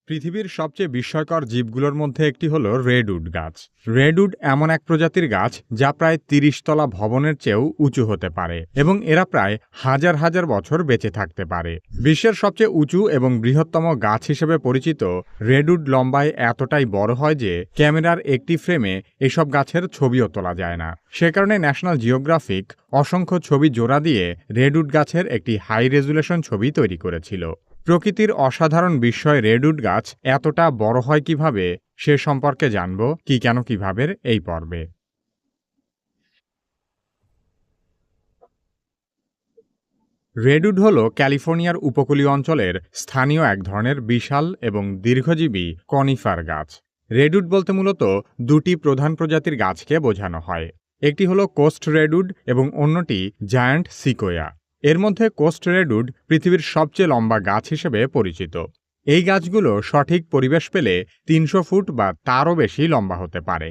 পৃথিবীর সবচেয়ে বিস্ময়কর জীবগুলোর মধ্যে একটি হলো রেডউড গাছ। রেডউড এমন এক প্রজাতির গাছ যা প্রায় ৩০ তলা ভবনের চেয়েও উঁচু হতে পারে এবং এরা প্রায় হাজার হাজার বছর বেঁচে থাকতে পারে। বিশ্বের সবচেয়ে উঁচু এবং বৃহত্তম গাছ হিসেবে পরিচিত রেডউড লম্বায় এতটাই বড় হয় যে ক্যামেরার একটি ফ্রেমে এসব গাছের ছবিও তোলা যায় না। সে কারণে ন্যাশনাল জিওগ্রাফিক অসংখ্য ছবি জোড়া দিয়ে রেডউড গাছের একটি হাই রেজুলেশন ছবি তৈরি করেছিল। প্রকৃতির অসাধারণ বিস্ময় রেডউড গাছ এতটা বড় হয় কিভাবে সে সম্পর্কে জানব কি কেন কিভাবে এই পর্বে। রেডউড হল ক্যালিফোর্নিয়ার উপকূলীয় অঞ্চলের স্থানীয় এক ধরনের বিশাল এবং দীর্ঘজীবী কনিফার গাছ। রেডউড বলতে মূলত দুটি প্রধান প্রজাতির গাছকে বোঝানো হয়। একটি হলো কোস্ট রেডউড এবং অন্যটি জায়ান্ট সিকোয়া। এর মধ্যে কোস্ট রেডউড পৃথিবীর সবচেয়ে লম্বা গাছ হিসেবে পরিচিত। এই গাছগুলো সঠিক পরিবেশ পেলে ৩০০ ফুট বা তারও বেশি লম্বা হতে পারে।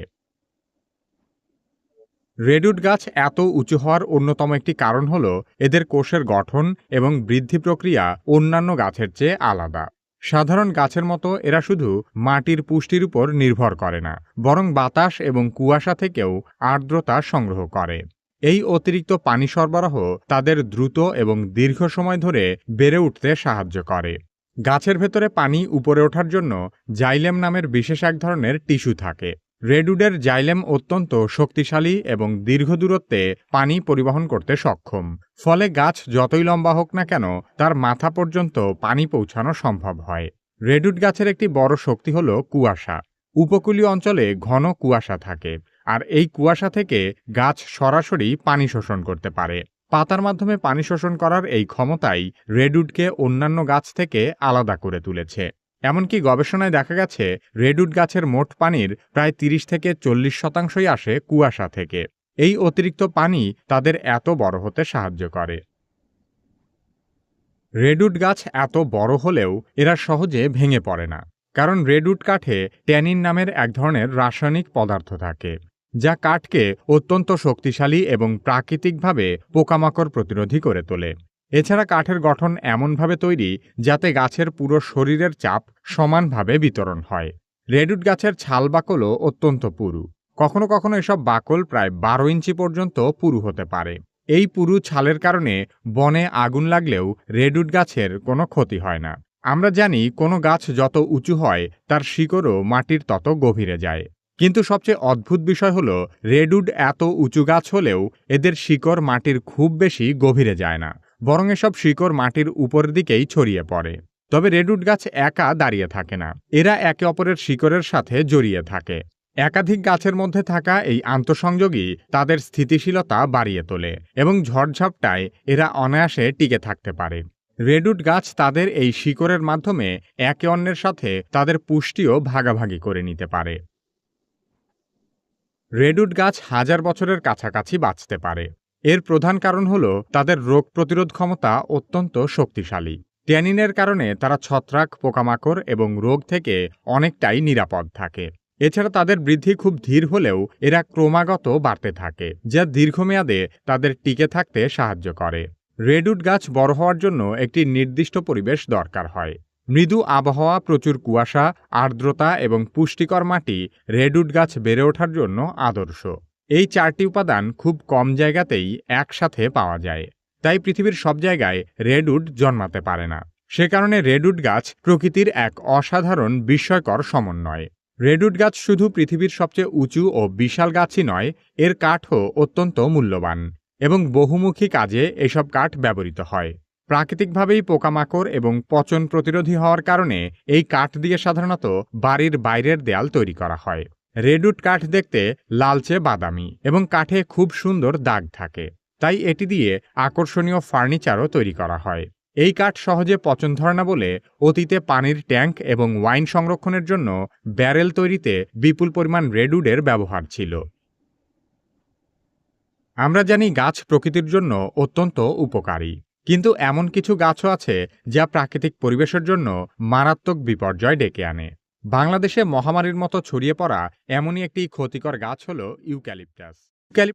রেডউড গাছ এত উঁচু হওয়ার অন্যতম একটি কারণ হল এদের কোষের গঠন এবং বৃদ্ধি প্রক্রিয়া অন্যান্য গাছের চেয়ে আলাদা। সাধারণ গাছের মতো এরা শুধু মাটির পুষ্টির উপর নির্ভর করে না, বরং বাতাস এবং কুয়াশা থেকেও আর্দ্রতা সংগ্রহ করে। এই অতিরিক্ত পানি সরবরাহ তাদের দ্রুত এবং দীর্ঘ সময় ধরে বেড়ে উঠতে সাহায্য করে। গাছের ভেতরে পানি উপরে ওঠার জন্য জাইলেম নামের বিশেষ এক ধরনের টিস্যু থাকে। রেডউডের জাইলেম অত্যন্ত শক্তিশালী এবং দীর্ঘ দূরত্বে পানি পরিবহন করতে সক্ষম। ফলে গাছ যতই লম্বা হোক না কেন তার মাথা পর্যন্ত পানি পৌঁছানো সম্ভব হয়। রেডউড গাছের একটি বড় শক্তি হল কুয়াশা। উপকূলীয় অঞ্চলে ঘন কুয়াশা থাকে, আর এই কুয়াশা থেকে গাছ সরাসরি পানি শোষণ করতে পারে। পাতার মাধ্যমে পানি শোষণ করার এই ক্ষমতাই রেডউডকে অন্যান্য গাছ থেকে আলাদা করে তুলেছে। এমনকি গবেষণায় দেখা গেছে রেডউড গাছের মোট পানির প্রায় ৩০ থেকে ৪০% আসে কুয়াশা থেকে। এই অতিরিক্ত পানি তাদের এত বড় হতে সাহায্য করে। রেডউড গাছ এত বড় হলেও এরা সহজে ভেঙে পড়ে না, কারণ রেডউড কাঠে ট্যানিন নামের এক ধরনের রাসায়নিক পদার্থ থাকে, যা কাঠকে অত্যন্ত শক্তিশালী এবং প্রাকৃতিকভাবে পোকামাকড় প্রতিরোধী করে তোলে। এছাড়া কাঠের গঠন এমনভাবে তৈরি যাতে গাছের পুরো শরীরের চাপ সমানভাবে বিতরণ হয়। রেডউড গাছের ছাল বাকলও অত্যন্ত পুরু। কখনো কখনো এসব বাকল প্রায় ১২ ইঞ্চি পর্যন্ত পুরু হতে পারে। এই পুরু ছালের কারণে বনে আগুন লাগলেও রেডউড গাছের কোনো ক্ষতি হয় না। আমরা জানি কোনো গাছ যত উঁচু হয় তার শিকড়ও মাটির তত গভীরে যায়। কিন্তু সবচেয়ে অদ্ভুত বিষয় হলো রেডউড এত উঁচু গাছ হলেও এদের শিকড় মাটির খুব বেশি গভীরে যায় না, বরং এসব শিকড় মাটির উপর দিকেই ছড়িয়ে পড়ে। তবে রেডউড গাছ একা দাঁড়িয়ে থাকে না, এরা একে অপরের শিকড়ের সাথে জড়িয়ে থাকে। একাধিক গাছের মধ্যে থাকা এই আন্তঃসংযোগই তাদের স্থিতিশীলতা বাড়িয়ে তোলে এবং ঝড়ঝাপটায় এরা অনায়াসে টিকে থাকতে পারে। রেডউড গাছ তাদের এই শিকড়ের মাধ্যমে একে অন্যের সাথে তাদের পুষ্টিও ভাগাভাগি করে নিতে পারে। রেডউড গাছ হাজার বছরের কাছাকাছি বাঁচতে পারে। এর প্রধান কারণ হল তাদের রোগ প্রতিরোধ ক্ষমতা অত্যন্ত শক্তিশালী। ট্যানিনের কারণে তারা ছত্রাক, পোকামাকড় এবং রোগ থেকে অনেকটাই নিরাপদ থাকে। এছাড়া তাদের বৃদ্ধি খুব ধীর হলেও এরা ক্রমাগত বাড়তে থাকে, যা দীর্ঘমেয়াদে তাদের টিকে থাকতে সাহায্য করে। রেডউড গাছ বড় হওয়ার জন্য একটি নির্দিষ্ট পরিবেশ দরকার হয়। মৃদু আবহাওয়া, প্রচুর কুয়াশা, আর্দ্রতা এবং পুষ্টিকর মাটি রেডউড গাছ বেড়ে ওঠার জন্য আদর্শ। এই 4টি উপাদান খুব কম জায়গাতেই একসাথে পাওয়া যায়। তাই পৃথিবীর সব জায়গায় রেডউড জন্মাতে পারে না। সে কারণে রেডউড গাছ প্রকৃতির এক অসাধারণ বিস্ময়কর সমন্বয়। রেডউড গাছ শুধু পৃথিবীর সবচেয়ে উঁচু ও বিশাল গাছই নয়, এর কাঠও অত্যন্ত মূল্যবান এবং বহুমুখী কাজে এসব কাঠ ব্যবহৃত হয়। প্রাকৃতিকভাবেই পোকামাকড় এবং পচন প্রতিরোধী হওয়ার কারণে এই কাঠ দিয়ে সাধারণত বাড়ির বাইরের দেয়াল তৈরি করা হয়। রেডউড কাঠ দেখতে লালচে বাদামি এবং কাঠে খুব সুন্দর দাগ থাকে, তাই এটি দিয়ে আকর্ষণীয় ফার্নিচারও তৈরি করা হয়। এই কাঠ সহজে পচন ধরে না বলে অতীতে পানির ট্যাঙ্ক এবং ওয়াইন সংরক্ষণের জন্য ব্যারেল তৈরিতে বিপুল পরিমাণ রেডউডের ব্যবহার ছিল। আমরা জানি গাছ প্রকৃতির জন্য অত্যন্ত উপকারী, কিন্তু এমন কিছু গাছও আছে যা প্রাকৃতিক পরিবেশের জন্য মারাত্মক বিপর্যয় ডেকে আনে। বাংলাদেশে মহামারীর মতো ছড়িয়ে পড়া এমনই একটি ক্ষতিকর গাছ হল ইউক্যালিপটাস।